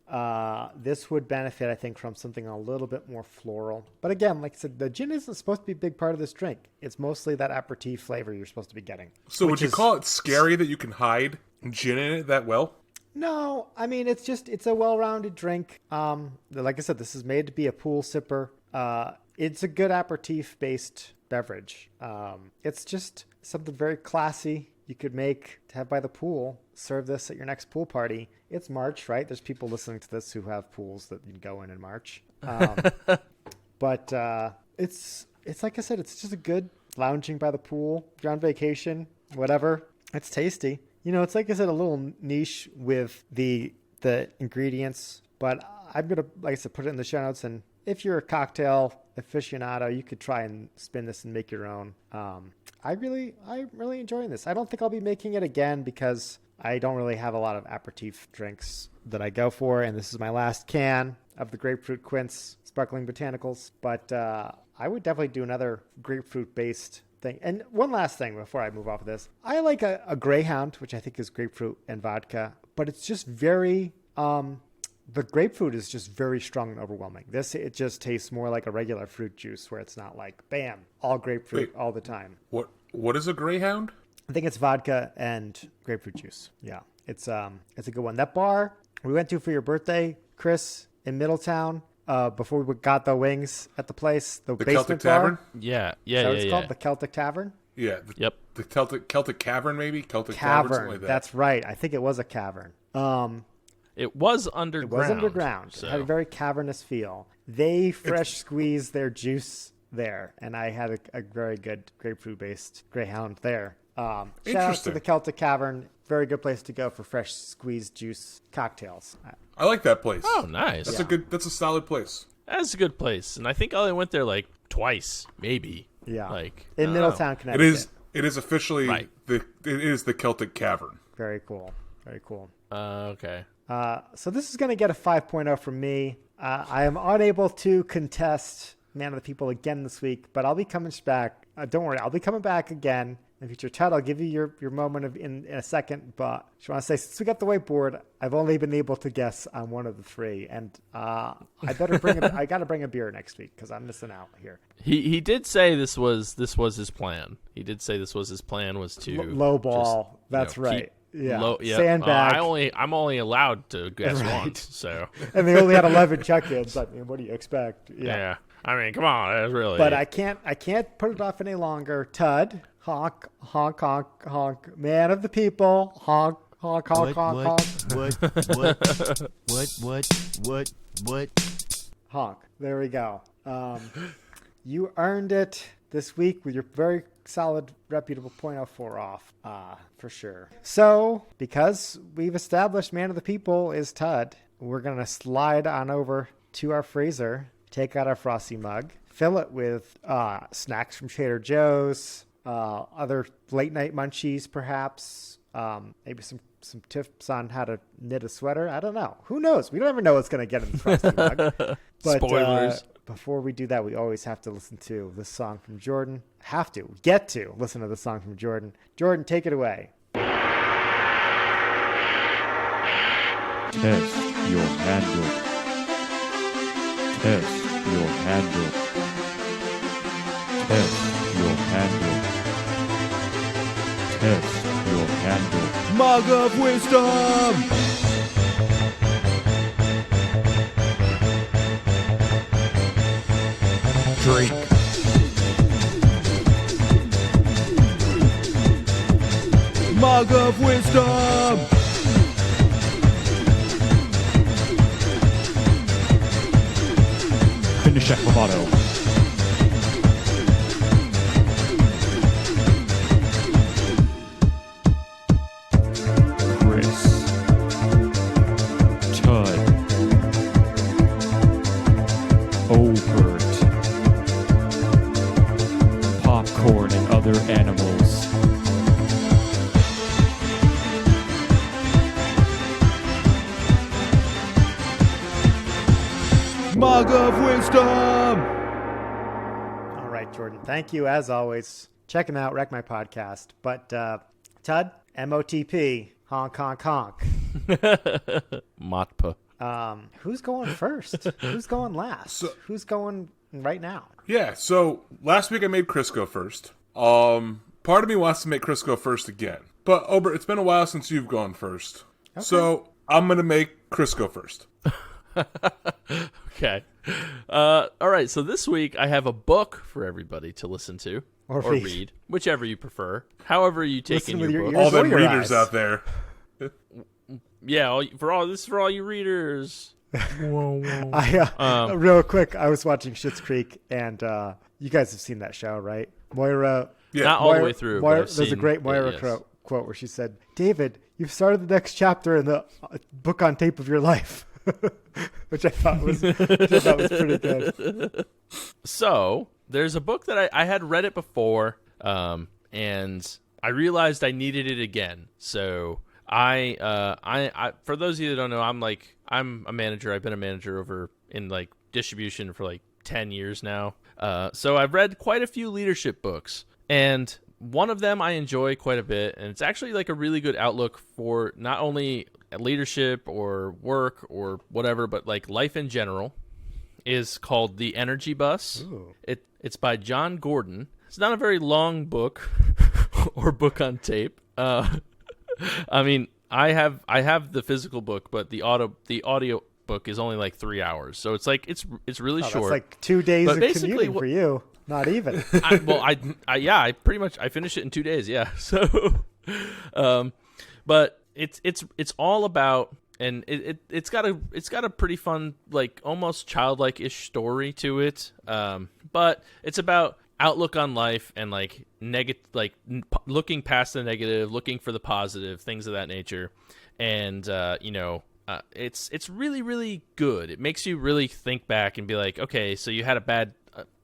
This would benefit, I think, from something a little bit more floral. But again, like I said, the gin isn't supposed to be a big part of this drink. It's mostly that aperitif flavor you're supposed to be getting. So would you call it scary that you can hide gin in it that well? No, I mean, it's a well-rounded drink. Like I said, this is made to be a pool sipper. It's a good aperitif-based beverage. It's just something very classy you could make to have by the pool. Serve this at your next pool party. It's March, right? There's people listening to this who have pools that you can go in March. But it's like I said, it's just a good lounging by the pool. If you're on vacation, whatever. It's tasty. You know, it's like I said, a little niche with the ingredients, but I'm going to, like I said, put it in the show notes. And if you're a cocktail aficionado, you could try and spin this and make your own. I'm really enjoying this. I don't think I'll be making it again because I don't really have a lot of aperitif drinks that I go for. And this is my last can of the grapefruit quince sparkling botanicals. But I would definitely do another grapefruit based thing. And one last thing before I move off of this. I like a Greyhound, which I think is grapefruit and vodka, but it's just very, the grapefruit is just very strong and overwhelming. It just tastes more like a regular fruit juice where it's not like, bam, all grapefruit all the time. What is a Greyhound? I think it's vodka and grapefruit juice. Yeah, it's a good one. That bar we went to for your birthday, Chris, in Middletown, before we got the wings at the place, the basement Celtic bar. Tavern? Yeah. Is that what it's called? The Celtic Tavern? Yeah. Yep. The Celtic Cavern, maybe? Celtic Cavern. something like that. That's right. I think it was a cavern. It was underground. It was underground. So. It had a very cavernous feel. They fresh squeezed their juice there, and I had a very good grapefruit-based Greyhound there. Shout out to the Celtic Cavern. Very good place to go for fresh squeezed juice cocktails. I like that place. Oh, nice. That's a solid place. That's a good place, and I think I only went there like twice, maybe. Yeah, like in Middletown, Connecticut. It is officially Right. it is the Celtic Cavern. Very cool. Very cool. Okay. So this is going to get a 5.0 from me. I am unable to contest Man of the People again this week, but I'll be coming back. Don't worry, I'll be coming back again in future. Ted, I'll give you your moment in a second, but just want to say, since we got the whiteboard, I've only been able to guess on one of the three, and I got to bring a beer next week because I'm missing out here. He did say this was his plan. He did say this was his plan was to low ball. Just, that's right. Yeah. Yeah. Sandbag. I'm only allowed to guess Right. once. So. And they only had 11 check-ins. I mean, what do you expect? Yeah. I mean, come on, that's really. But I can't put it off any longer. Tud, honk, honk, honk, honk. Man of the People, honk, honk, honk, honk, honk. What? Honk. There we go. You earned it this week with your very solid, reputable .04 off, for sure. So, because we've established Man of the People is Tud, we're going to slide on over to our freezer, take out our Frosty mug, fill it with snacks from Trader Joe's, other late night munchies, perhaps, maybe some tips on how to knit a sweater. I don't know. Who knows? We don't ever know what's going to get in the Frosty mug. But, spoilers. Before we do that, we always have to listen to this song from Jordan. Get to listen to the song from Jordan. Jordan, take it away. Test your handle. Test your handle. Test your handle. Test your handle. Mug of wisdom! Drink. Mug of wisdom! Finish at bravado. Chris. Tud. Obert. Popcorn and other animals. Mug of wisdom! All right, Jordan. Thank you, as always. Check him out, Wreck My Podcast. But, Tud, MOTP, honk, honk, honk. Matpa. Who's going first? Who's going last? Who's going right now? Yeah, so last week I made Chris go first. Part of me wants to make Chris go first again. But, Ober, it's been a while since you've gone first. Okay. So I'm going to make Chris go first. Okay. All right. So this week I have a book for everybody to listen to or read, whichever you prefer. However you take Listen in with your your book. ears. All them or your readers eyes. out there. Yeah. This is for all you readers. Real quick, I was watching Schitt's Creek, and you guys have seen that show, right? Moira. Yeah. Not all the way through. But I've There's a seen great Moira it, quote where she said, "David, you've started the next chapter in the book on tape of your life." Which I thought was pretty good. So there's a book that I had read it before, and I realized I needed it again. So I for those of you that don't know, I'm a manager. I've been a manager over in like distribution for like 10 years now. So I've read quite a few leadership books, and one of them I enjoy quite a bit, and it's actually like a really good outlook for not only leadership or work or whatever, but like life in general, is called The Energy Bus. It's by John Gordon. It's not a very long book or book on tape. I mean, I have the physical book, but the audio book is only like 3 hours. So it's like it's really short. That's like 2 days But of basically commuting for you. Not even. I pretty much I finished it in 2 days. Yeah. So, but it's all about, and it's got a pretty fun, like almost childlike-ish story to it. But it's about outlook on life and like looking past the negative, looking for the positive, things of that nature. And it's really, really good. It makes you really think back and be like, okay, so you had a bad.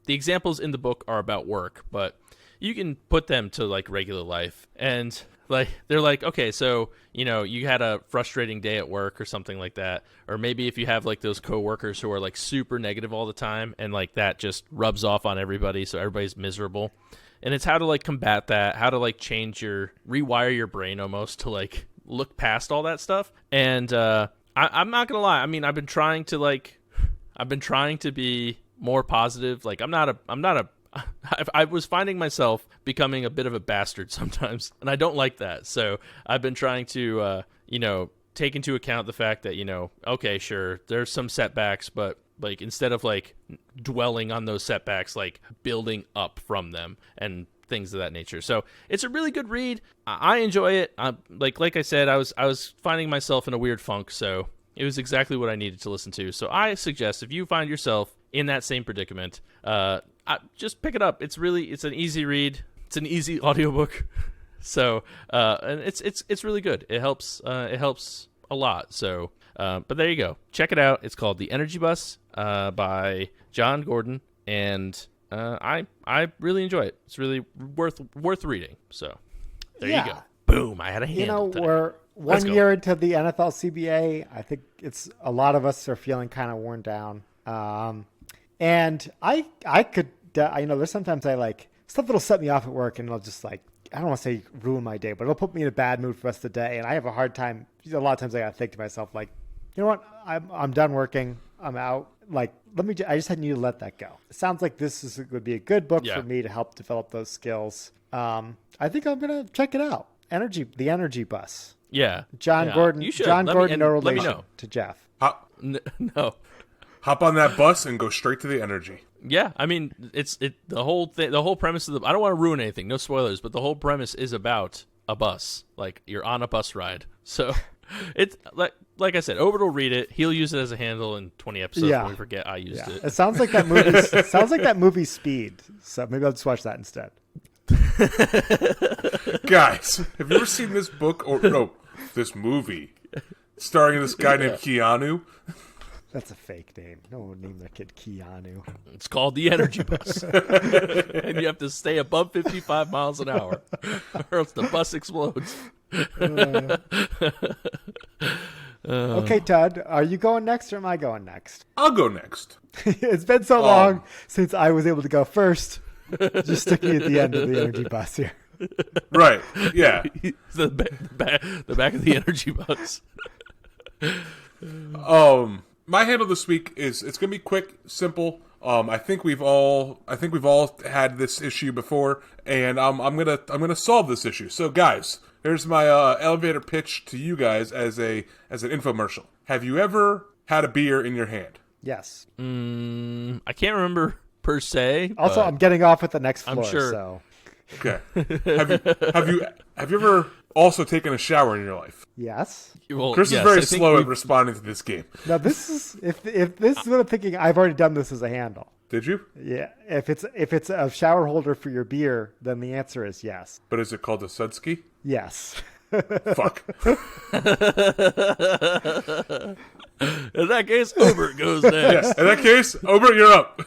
The examples in the book are about work, but you can put them to like regular life, and like they're like, okay, so you had a frustrating day at work or something like that, or maybe if you have like those coworkers who are like super negative all the time, and like that just rubs off on everybody, so everybody's miserable. And it's how to like combat that, how to like rewire your brain almost to like look past all that stuff. And I'm not gonna lie, I mean, I've been trying to be more positive. Like I was finding myself becoming a bit of a bastard sometimes, and I don't like that. So I've been trying to, take into account the fact that, okay, sure, there's some setbacks, but like instead of like dwelling on those setbacks, like building up from them and things of that nature. So it's a really good read. I enjoy it. Like I said, I was finding myself in a weird funk, so it was exactly what I needed to listen to. So I suggest if you find yourself in that same predicament, just pick it up. It's an easy read. It's an easy audiobook. So, and it's really good. It helps a lot. So, but there you go. Check it out. It's called The Energy Bus, by John Gordon. And, I really enjoy it. It's really worth reading. So there you go. Boom. I had a handle today. We're 1 year into the NFL CBA. I think a lot of us are feeling kind of worn down. And I could, there's sometimes I like stuff that'll set me off at work, and it'll just like, I don't want to say ruin my day, but it'll put me in a bad mood for the rest of the day. And I have a hard time. A lot of times I got to think to myself, like, you know what? I'm done working. I'm out. Like, I just need to let that go. It sounds like would be a good book for me to help develop those skills. I think I'm going to check it out. The Energy Bus. Yeah. John Gordon. You should. John Gordon, no relation let me know. to Jeff. No. Hop on that bus and go straight to the energy. Yeah, I mean, the whole premise of I don't want to ruin anything, no spoilers, but the whole premise is about a bus. Like, you're on a bus ride. So it's like I said, Obert will read it. He'll use it as a handle in 20 episodes when we forget I used it. It sounds like that movie. Sounds like that movie Speed. So maybe I'll just watch that instead. Guys, have you ever seen this book this movie starring this guy named Keanu? That's a fake name. No one would name their kid Keanu. It's called The Energy Bus. And you have to stay above 55 miles an hour, or else the bus explodes. Okay, Tud, are you going next or am I going next? I'll go next. It's been so long since I was able to go first. Just stick me at the end of the Energy Bus here. Right, yeah. the back of the Energy Bus. My handle this week it's going to be quick, simple. I think we've all had this issue before, and I'm gonna solve this issue. So, guys, here's my elevator pitch to you guys as an infomercial. Have you ever had a beer in your hand? Yes. I can't remember per se. Also, I'm getting off at the next floor. I'm sure. So. Okay. Have you ever also taken a shower in your life? Yes. Well, Chris is very slow at responding to this game. Now, this is if this is what I'm thinking. I've already done this as a handle. Did you? Yeah. If it's a shower holder for your beer, then the answer is yes. But is it called a Sudsky? Yes. Fuck. In that case, Obert goes next. Yes. In that case, Obert, you're up.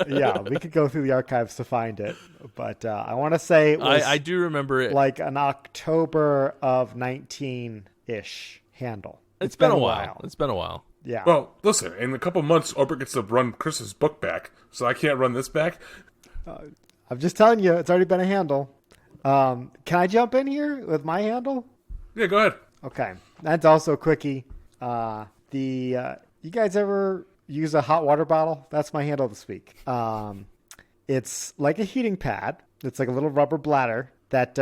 Yeah, we could go through the archives to find it, but I want to say it was I do remember it, like an October of 19-ish handle. It's been a while. It's been a while. Yeah. Well, listen, in a couple months, Obert gets to run Chris's book back, so I can't run this back. I'm just telling you, it's already been a handle. Can I jump in here with my handle? Yeah, go ahead. Okay, that's also a quickie. You guys ever use a hot water bottle? That's my handle this week. It's like a heating pad. It's like a little rubber bladder that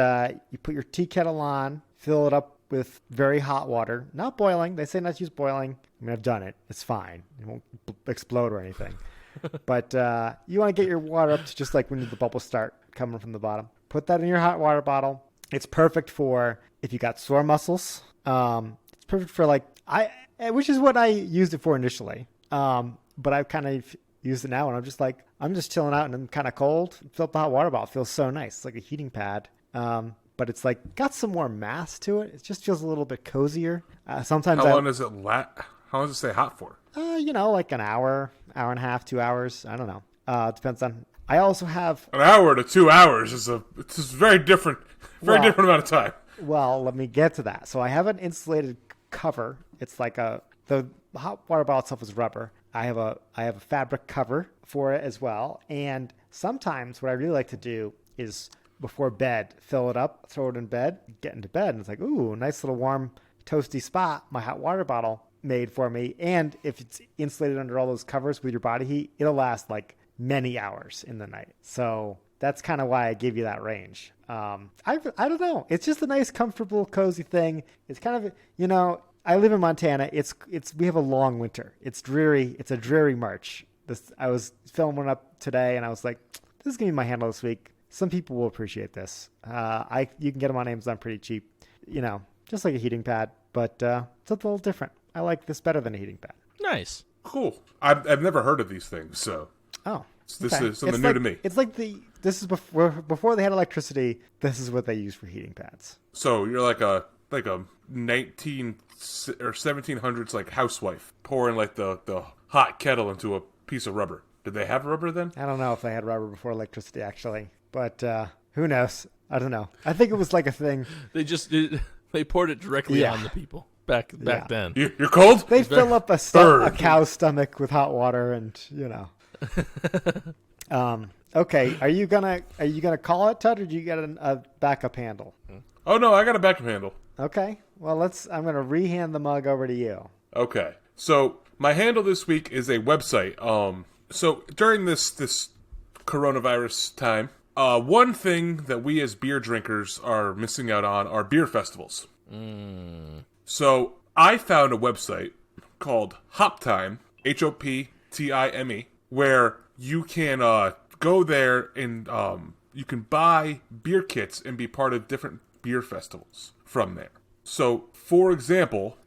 you put your tea kettle on, fill it up with very hot water. Not boiling. They say not to use boiling. I mean, I've done it. It's fine. It won't explode or anything. But you want to get your water up to just like when the bubbles start coming from the bottom. Put that in your hot water bottle. It's perfect for if you got sore muscles. It's perfect for which is what I used it for initially. But I've kind of used it now, and I'm just chilling out, and I'm kind of cold. Fill up the hot water bottle. It feels so nice. It's like a heating pad. But it's like got some more mass to it. It just feels a little bit cozier. Sometimes How long does it How long does it stay hot for? Like an hour and a half, 2 hours. I don't know. Depends on. I also have an hour to 2 hours it's a very different different amount of time. Well, let me get to that. So I have an insulated cover. It's like the hot water bottle itself is rubber. I have a fabric cover for it as well. And sometimes what I really like to do is before bed, fill it up, throw it in bed, get into bed, and it's like, ooh, nice little warm, toasty spot. My hot water bottle made for me. And if it's insulated under all those covers with your body heat, it'll last like many hours in the night. So that's kind of why I give you that range. I don't know. It's just a nice, comfortable, cozy thing. It's kind of, I live in Montana. We have a long winter. It's dreary. It's a dreary March. I was filming one up today, and I was like, this is gonna be my handle this week. Some people will appreciate this. You can get them on Amazon pretty cheap. Just like a heating pad, but it's a little different. I like this better than a heating pad. Nice. Cool. I've never heard of these things, so. Oh. This is something new to me. It's like this is before they had electricity. This is what they use for heating pads. So you're like a 19 or 1700s like housewife pouring like the hot kettle into a piece of rubber. Did they have rubber then? I don't know if they had rubber before electricity actually, but who knows? I don't know. I think it was like a thing. They poured it directly on the people back then. You're cold? They fill up a cow's stomach with hot water, and okay, are you gonna call it, Tud, or do you get a backup handle? Oh no, I got a backup handle. Okay, well I'm gonna rehand the mug over to you. Okay, so my handle this week is a website. So during this coronavirus time, one thing that we as beer drinkers are missing out on are beer festivals. So I found a website called Hoptime, HOPTIME, where you can go there and you can buy beer kits and be part of different beer festivals from there. So, for example,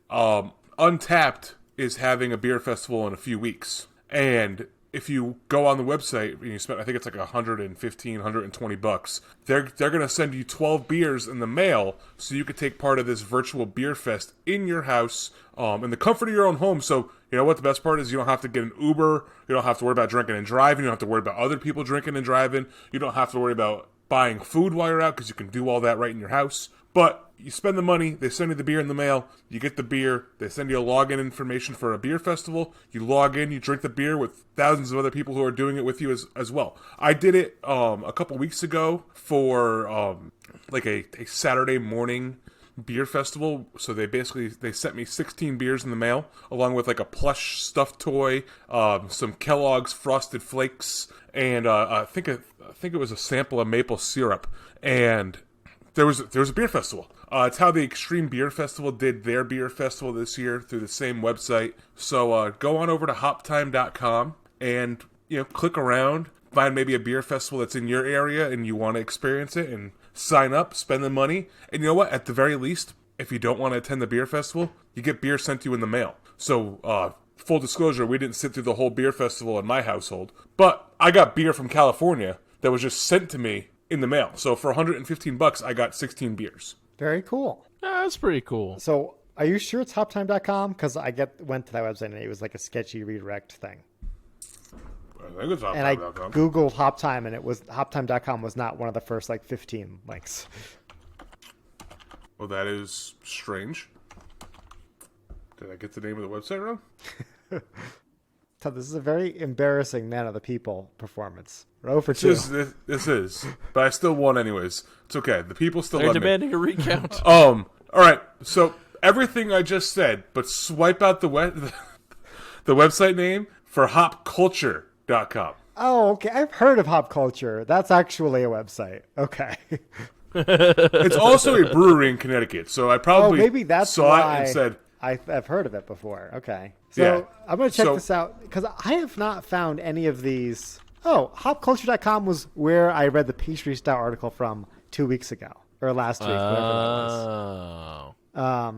Untapped is having a beer festival in a few weeks. And if you go on the website and you spend, I think it's like $115, $120, they're going to send you 12 beers in the mail so you could take part of this virtual beer fest in your house, in the comfort of your own home. So, you know what the best part is? You don't have to get an Uber. You don't have to worry about drinking and driving. You don't have to worry about other people drinking and driving. You don't have to worry about buying food while you're out because you can do all that right in your house. But you spend the money, they send you the beer in the mail, you get the beer, they send you a login information for a beer festival, you log in, you drink the beer with thousands of other people who are doing it with you as well. I did it a couple weeks ago for like a Saturday morning beer festival. So they sent me 16 beers in the mail, along with like a plush stuffed toy, some Kellogg's Frosted Flakes, and I think it was a sample of maple syrup. And there was a beer festival. It's how the Extreme Beer Festival did their beer festival this year through the same website. So go on over to hoptime.com and click around, find maybe a beer festival that's in your area and you want to experience it, and sign up, spend the money. And you know what? At the very least, if you don't want to attend the beer festival, you get beer sent to you in the mail. So full disclosure, we didn't sit through the whole beer festival in my household, but I got beer from California that was just sent to me in the mail. So for $115, I got 16 beers. Very cool. Yeah, that's pretty cool. So are you sure it's hoptime.com? Because I went to that website and it was like a sketchy redirect thing. I think it's hoptime.com. And I Googled Hoptime, and it was hoptime.com was not one of the first 15 links. Well, that is strange. Did I get the name of the website wrong? So this is a very embarrassing Man of the People performance. Row for 2. This is, but I still won anyways. It's okay. The people still love me. They're demanding a recount. All right. So everything I just said, but swipe out the website name for hopculture.com. Oh, okay. I've heard of Hop Culture. That's actually a website. Okay. It's also a brewery in Connecticut, so I probably maybe that's saw why. it and said, I've heard of it before. Okay. So I'm going to check this out because I have not found any of these. Oh, hopculture.com was where I read the pastry stout article from 2 weeks ago or last week, whatever that was.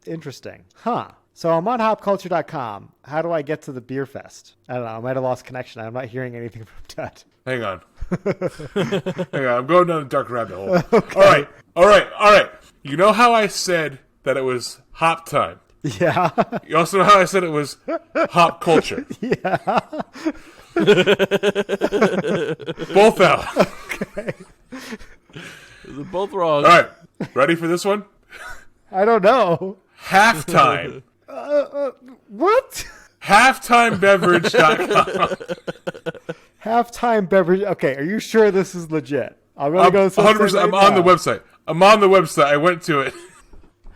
Interesting. Huh. So I'm on hopculture.com. How do I get to the beer fest? I don't know. I might have lost connection. I'm not hearing anything from Tud. Hang on. Hang on. I'm going down a dark rabbit hole. Okay. All right. You know how I said that it was hop time? Yeah. You also know how I said it was hop culture? Yeah. Both out. Okay. They're both wrong. All right. Ready for this one? I don't know. Halftime. What? HalftimeBeverage.com. Halftime beverage. Okay, are you sure this is legit? I'm going to go. 100%. I'm on the website. I went to it.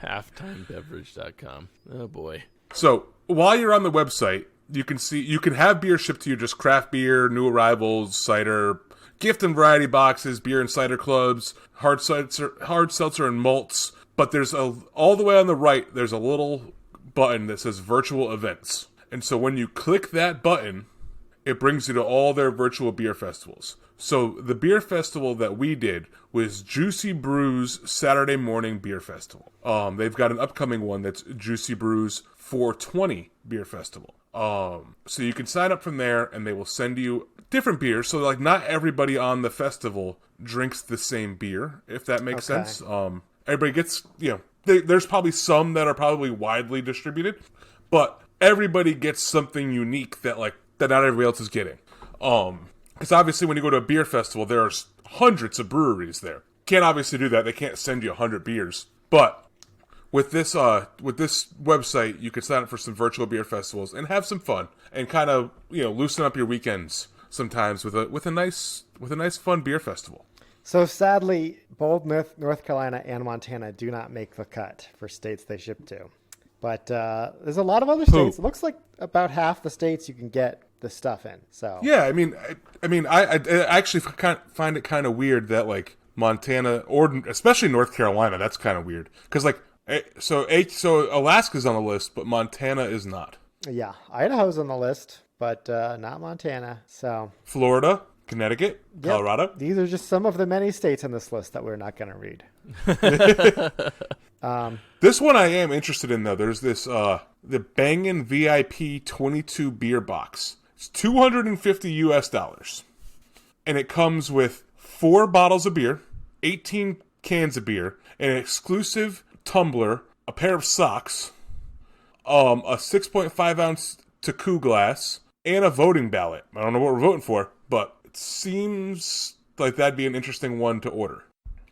HalftimeBeverage.com. Oh boy. So while you're on the website, you can have beer shipped to you, just craft beer, new arrivals, cider, gift and variety boxes, beer and cider clubs, hard seltzer and malts. But there's all the way on the right, there's a little button that says virtual events. And so when you click that button, it brings you to all their virtual beer festivals. So the beer festival that we did was Juicy Brews Saturday Morning Beer Festival. They've got an upcoming one that's Juicy Brews 420 Beer Festival. So you can sign up from there and they will send you different beers. So like not everybody on the festival drinks the same beer, if that makes sense. Everybody gets, there's probably some that are probably widely distributed, but everybody gets something unique that not everybody else is getting. Because obviously when you go to a beer festival, there's hundreds of breweries there. Can't obviously do that. They can't send you 100 beers. But with this website, you can sign up for some virtual beer festivals and have some fun and kind of loosen up your weekends sometimes with a nice fun beer festival. So sadly, both North Carolina and Montana do not make the cut for states they ship to. But there's a lot of other states. It looks like about half the states you can get the stuff in. So yeah, I actually find it kind of weird that like Montana or especially North Carolina, that's kind of weird because so Alaska's on the list, but Montana is not. Yeah, Idaho's on the list, but not Montana. So Florida, Connecticut, Colorado. These are just some of the many states on this list that we're not going to read. This one I am interested in though. There's this the Bangin' VIP 22 beer box. It's $250 and it comes with 4 bottles of beer, 18 cans of beer, an exclusive tumbler, a pair of socks, a 6.5 ounce Taku glass, and a voting ballot. I don't know what we're voting for, but it seems like that'd be an interesting one to order.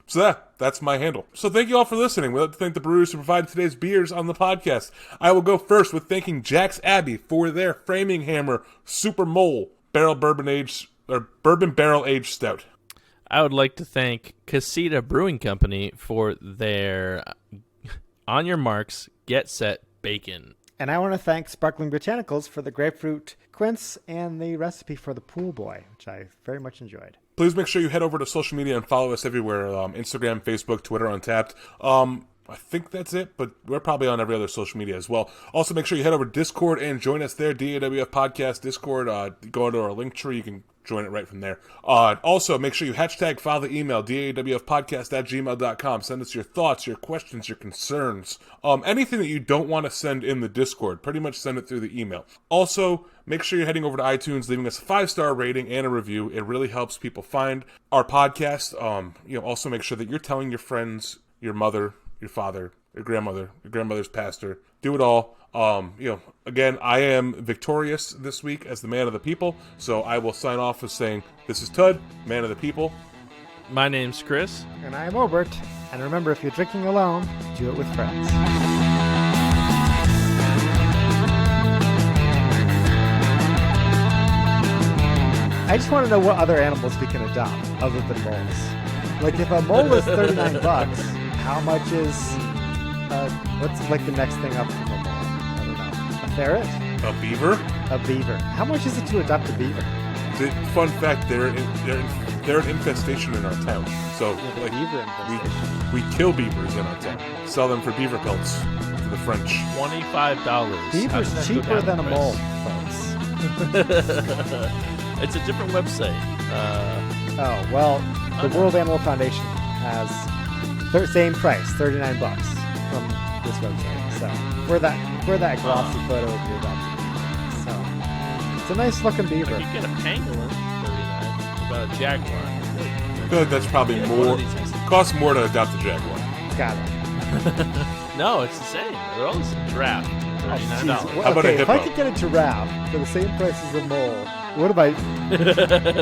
So that's my handle. So thank you all for listening. We'd like to thank the brewers who provided today's beers on the podcast. I will go first with thanking Jack's Abbey for their Framing Hammer Super Mole Bourbon Barrel Aged Stout. I would like to thank Casita Brewing Company for their On Your Marks, Get Set Bacon. And I want to thank Sparkling Botanicals for the grapefruit quince and the recipe for the pool boy, which I very much enjoyed. Please make sure you head over to social media and follow us everywhere. Instagram, Facebook, Twitter, Untapped. I think that's it, but we're probably on every other social media as well. Also, make sure you head over to Discord and join us there, DAWF Podcast Discord. Go into our link tree. You can join it right from there. Also, make sure you file the email, dawfpodcast@gmail.com. Send us your thoughts, your questions, your concerns. Anything that you don't want to send in the Discord, pretty much send it through the email. Also, make sure you're heading over to iTunes, leaving us a 5-star rating and a review. It really helps people find our podcast. Also make sure that you're telling your friends, your mother, your father, your grandmother's pastor. Do it all. Again, I am victorious this week as the man of the people, so I will sign off with saying, this is Tud, man of the people. My name's Chris. And I'm Obert. And remember, if you're drinking alone, do it with friends. I just want to know what other animals we can adopt other than moles. Like if a mole is $39, how much is what's like the next thing up from a mole? I don't know. A ferret? A beaver? A beaver. How much is it to adopt a beaver? Fun fact: they're an infestation in our town. So beaver infestation. we kill beavers in our town. Sell them for beaver pelts. for the French. $25. Beaver's cheaper than a mole, folks. It's a different website. The World Animal Foundation has same price, $39 from this website. So for that glossy photo of your dog. So it's a nice looking beaver. You get a pangolin, $39. About a jaguar. I feel like that's probably more. Costs more to adopt a jaguar. Got it. No, it's the same. They're all the same. Giraffe, $39. How about a If I hippo? could get a giraffe for the same price as a mole, what if I?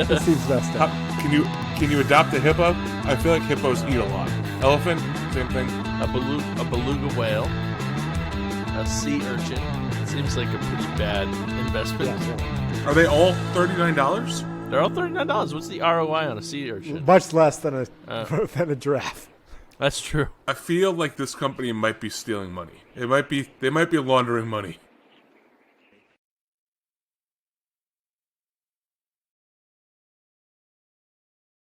This seems messed up. Can you adopt a hippo? I feel like hippos eat a lot. Elephant, same thing. A beluga whale. A sea urchin. It seems like a pretty bad investment. Are they all $39? They're all $39. What's the ROI on a sea urchin? Much less than a giraffe. That's true. I feel like this company might be stealing money. They might be laundering money.